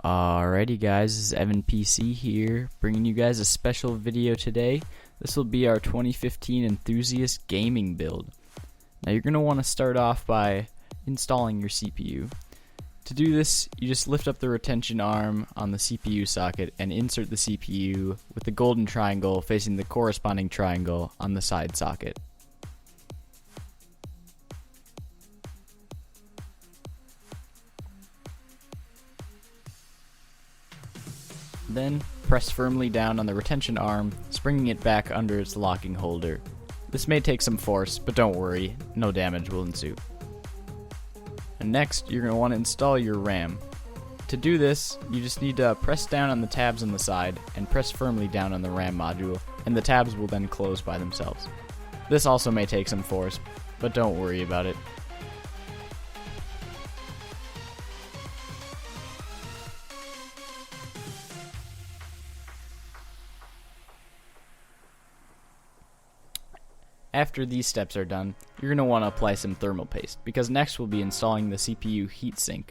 Alrighty guys, this is Evan PC here, bringing you guys a special video today. This will be our 2015 Enthusiast gaming build. Now you're going to want to start off by installing your CPU. To do this, you just lift up the retention arm on the CPU socket and insert the CPU with the golden triangle facing the corresponding triangle on the side socket. Then, press firmly down on the retention arm, springing it back under its locking holder. This may take some force, but don't worry, no damage will ensue. And next, you're going to want to install your RAM. To do this, you just need to press down on the tabs on the side and press firmly down on the RAM module, and the tabs will then close by themselves. This also may take some force, but don't worry about it. After these steps are done, you're going to want to apply some thermal paste, because next we'll be installing the CPU heatsink.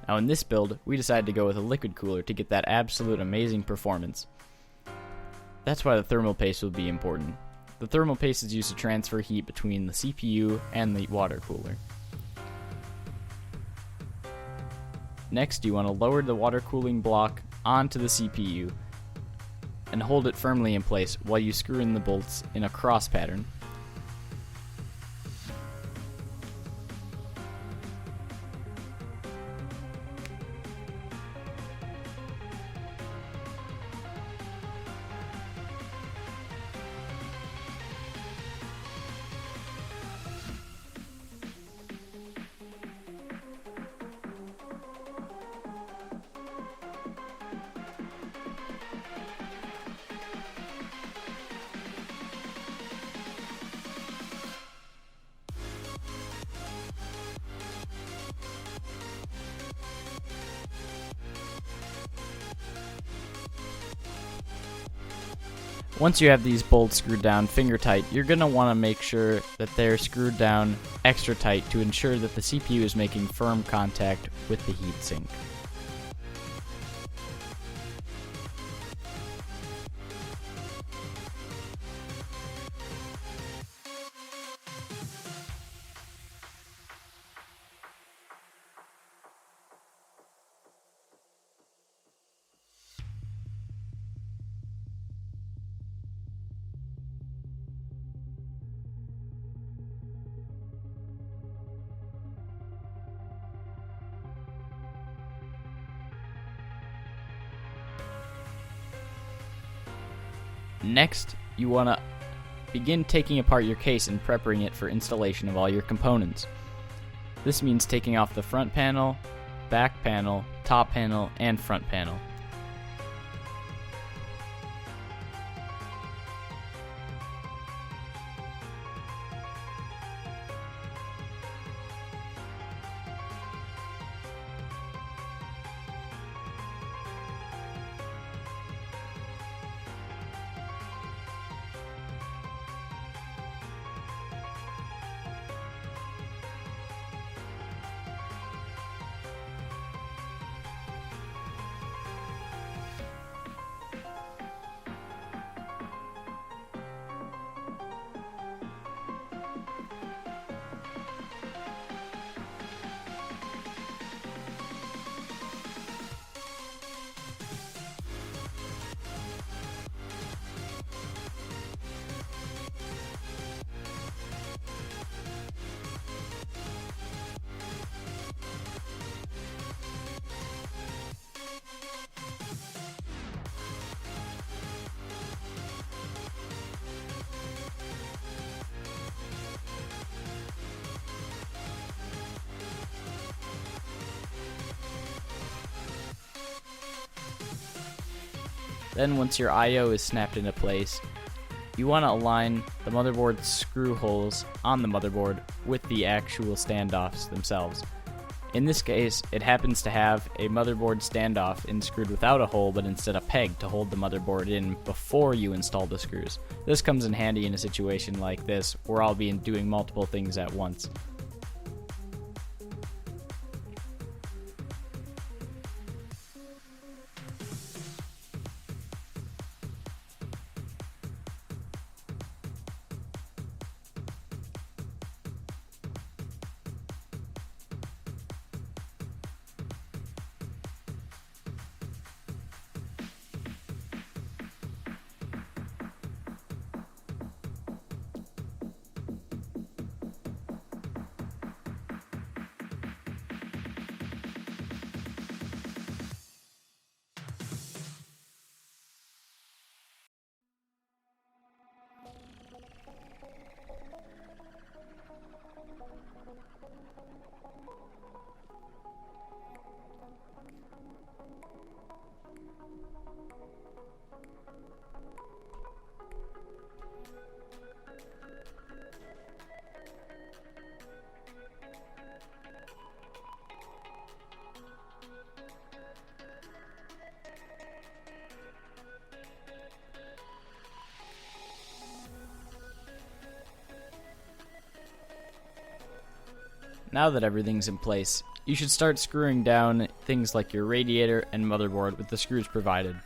Now in this build, we decided to go with a liquid cooler to get that absolute amazing performance. That's why the thermal paste will be important. The thermal paste is used to transfer heat between the CPU and the water cooler. Next, you want to lower the water cooling block onto the CPU and hold it firmly in place while you screw in the bolts in a cross pattern. Once you have these bolts screwed down finger tight, you're going to want to make sure that they're screwed down extra tight to ensure that the CPU is making firm contact with the heatsink. Next, you want to begin taking apart your case and prepping it for installation of all your components. This means taking off the front panel, back panel, top panel, and front panel. Then once your I/O is snapped into place, you want to align the motherboard screw holes on the motherboard with the actual standoffs themselves. In this case, it happens to have a motherboard standoff screwed without a hole, but instead a peg to hold the motherboard in before you install the screws. This comes in handy in a situation like this, where I'll be doing multiple things at once. Now that everything's in place, you should start screwing down things like your radiator and motherboard with the screws provided.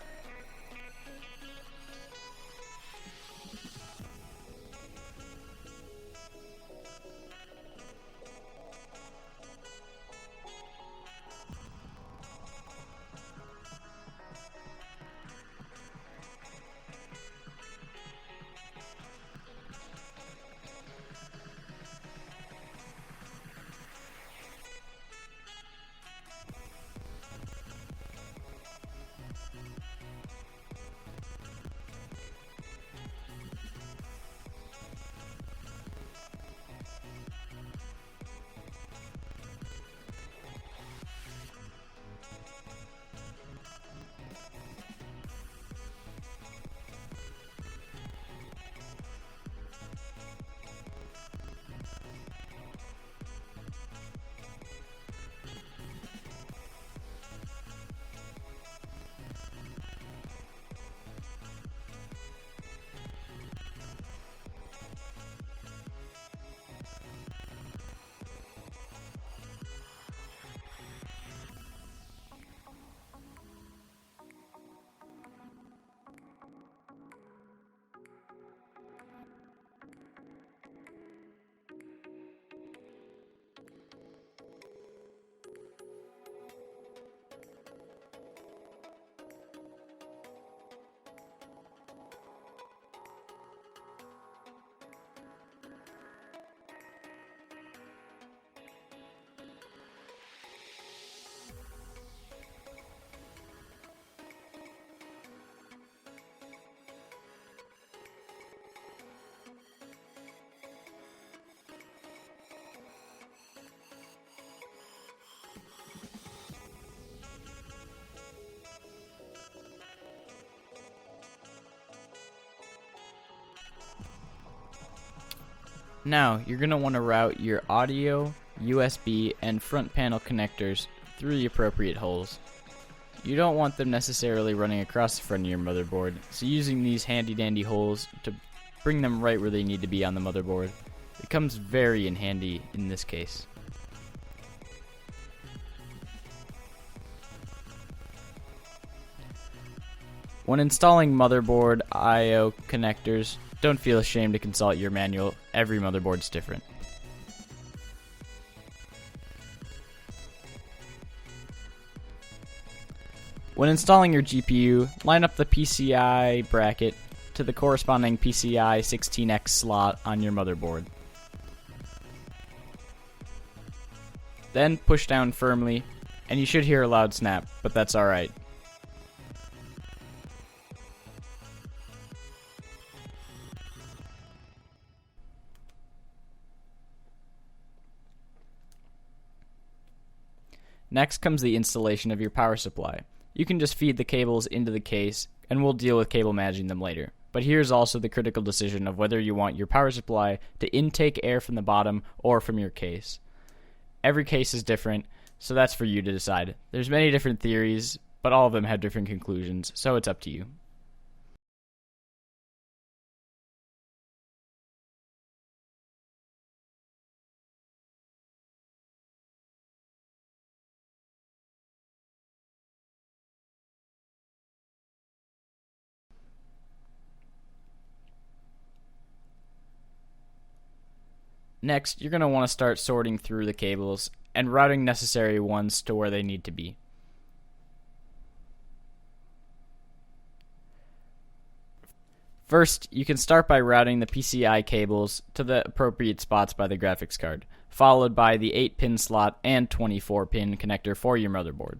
Now, you're going to want to route your audio, USB, and front panel connectors through the appropriate holes. You don't want them necessarily running across the front of your motherboard, so using these handy dandy holes to bring them right where they need to be on the motherboard. It comes very in handy in this case. When installing motherboard I/O connectors, don't feel ashamed to consult your manual. Every motherboard's different. When installing your GPU, line up the PCI bracket to the corresponding PCI 16X slot on your motherboard. Then push down firmly, and you should hear a loud snap, but that's alright. Next comes the installation of your power supply. You can just feed the cables into the case, and we'll deal with cable managing them later. But here's also the critical decision of whether you want your power supply to intake air from the bottom or from your case. Every case is different, so that's for you to decide. There's many different theories, but all of them have different conclusions, so it's up to you. Next, you're going to want to start sorting through the cables and routing necessary ones to where they need to be. First, you can start by routing the PCI cables to the appropriate spots by the graphics card, followed by the 8-pin slot and 24-pin connector for your motherboard.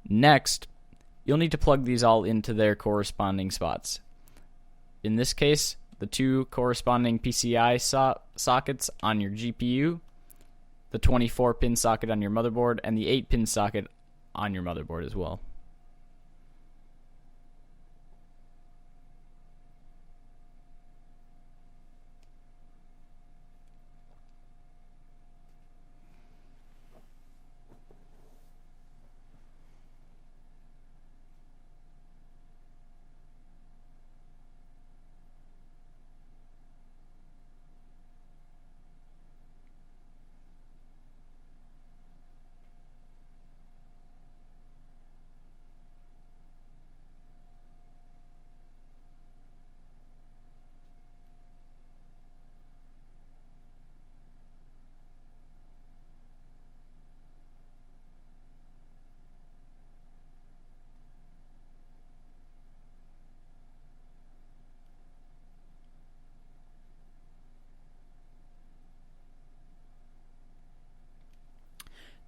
Next, you'll need to plug these all into their corresponding spots. In this case, the two corresponding PCI sockets on your GPU, the 24-pin socket on your motherboard, and the 8-pin socket on your motherboard as well.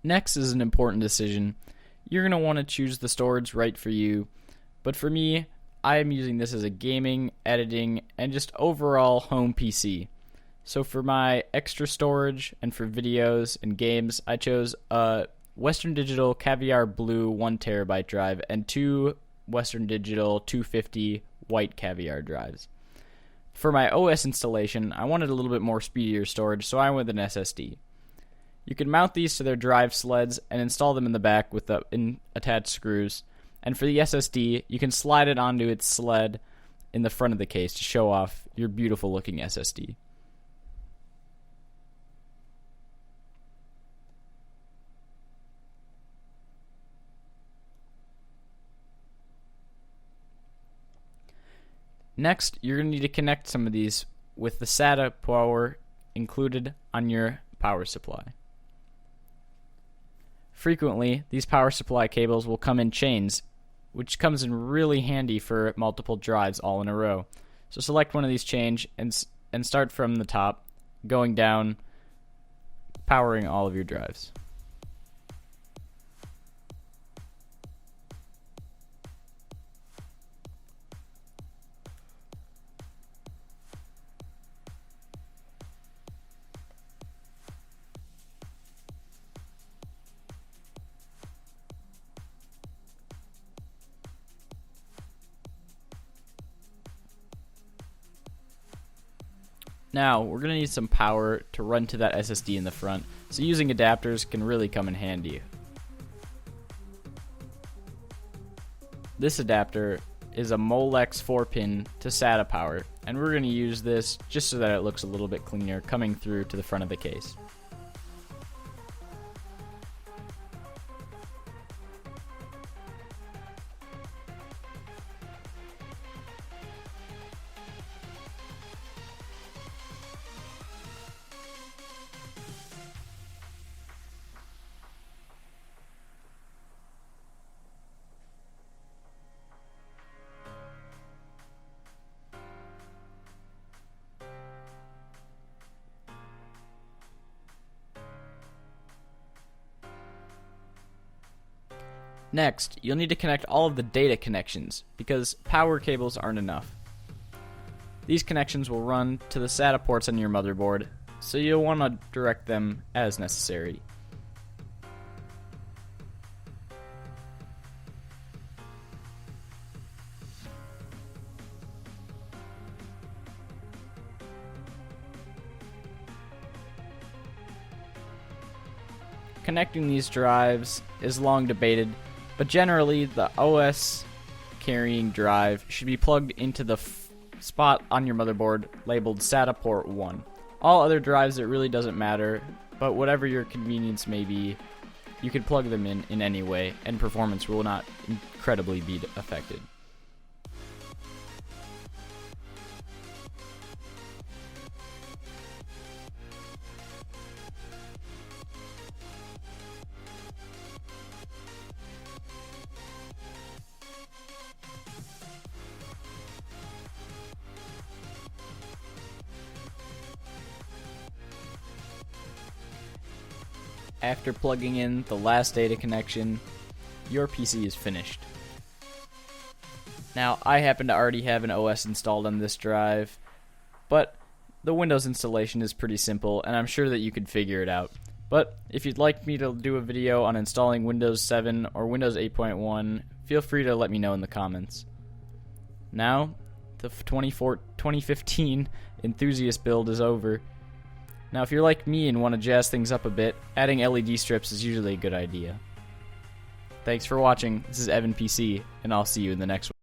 Next is an important decision. You're going to want to choose the storage right for you, but for me, I am using this as a gaming, editing, and just overall home PC. So for my extra storage and for videos and games, I chose a Western Digital Caviar Blue 1TB drive and two Western Digital 250 white Caviar drives. For my OS installation, I wanted a little bit more speedier storage, so I went with an SSD. You can mount these to their drive sleds and install them in the back with the attached screws. And for the SSD, you can slide it onto its sled in the front of the case to show off your beautiful looking SSD. Next, you're going to need to connect some of these with the SATA power included on your power supply. Frequently, these power supply cables will come in chains, which comes in really handy for multiple drives all in a row. So select one of these chains and start from the top, going down, powering all of your drives. Now, we're going to need some power to run to that SSD in the front, so using adapters can really come in handy. This adapter is a Molex 4-pin to SATA power, and we're going to use this just so that it looks a little bit cleaner coming through to the front of the case. Next, you'll need to connect all of the data connections, because power cables aren't enough. These connections will run to the SATA ports on your motherboard, so you'll want to direct them as necessary. Connecting these drives is long debated, but generally the OS carrying drive should be plugged into the spot on your motherboard labeled SATA port 1. All other drives, it really doesn't matter, but whatever your convenience may be, you can plug them in any way, and performance will not incredibly be affected. After plugging in the last data connection, your PC is finished. Now, I happen to already have an OS installed on this drive, but the Windows installation is pretty simple, and I'm sure that you could figure it out. But if you'd like me to do a video on installing Windows 7 or Windows 8.1, feel free to let me know in the comments. Now, the 2015 Enthusiast build is over. Now, if you're like me and want to jazz things up a bit, adding LED strips is usually a good idea. Thanks for watching. This is Evan PC, and I'll see you in the next one.